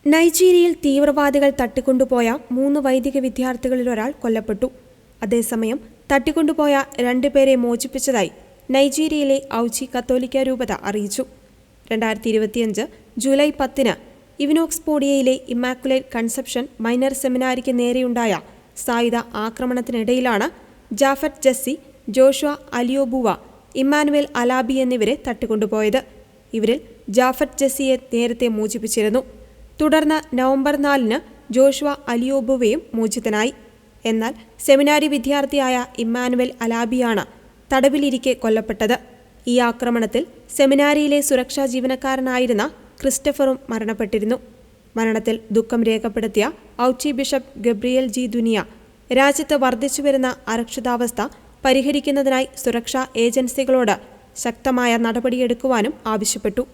നൈജീരിയയിൽ തീവ്രവാദികൾ തട്ടിക്കൊണ്ടുപോയ 3 വൈദിക വിദ്യാർത്ഥികളിൽ ഒരാൾ കൊല്ലപ്പെട്ടു. അതേസമയം തട്ടിക്കൊണ്ടുപോയ 2 പേരെ മോചിപ്പിച്ചതായി നൈജീരിയയിലെ ഔച്ചി കത്തോലിക്ക രൂപത അറിയിച്ചു. 2025 ജൂലൈ 10 ഇവിനോക്സ് പോഡിയയിലെ ഇമ്മാക്കുലേറ്റ് കൺസെപ്ഷൻ മൈനർ സെമിനാരിക്ക് നേരെയുണ്ടായ സായുധ ആക്രമണത്തിനിടയിലാണ് ജാഫറ്റ് ജസ്സി, ജോഷുവ അലിയോബുവ, ഇമ്മാനുവേൽ അലാബി എന്നിവരെ തട്ടിക്കൊണ്ടുപോയത്. ഇവരിൽ ജാഫറ്റ് ജസ്സിയെ നേരത്തെ മോചിപ്പിച്ചിരുന്നു. തുടർന്ന് നവംബർ 4 ജോഷുവ അലിയോബുവയും മോചിതനായി. എന്നാൽ സെമിനാരി വിദ്യാർത്ഥിയായ ഇമ്മാനുവേൽ അലാബിയാണ് തടവിലിരിക്കെ കൊല്ലപ്പെട്ടത്. ഈ ആക്രമണത്തിൽ സെമിനാരിയിലെ സുരക്ഷാ ജീവനക്കാരനായിരുന്ന ക്രിസ്റ്റഫറും മരണപ്പെട്ടിരുന്നു. മരണത്തിൽ ദുഃഖം രേഖപ്പെടുത്തിയ ഔച്ചി ബിഷപ്പ് ഗബ്രിയേൽ ജി ദുനിയ രാജ്യത്ത് വർദ്ധിച്ചുവരുന്ന അരക്ഷിതാവസ്ഥ പരിഹരിക്കുന്നതിനായി സുരക്ഷാ ഏജൻസികളോട് ശക്തമായ നടപടിയെടുക്കുവാനും ആവശ്യപ്പെട്ടു.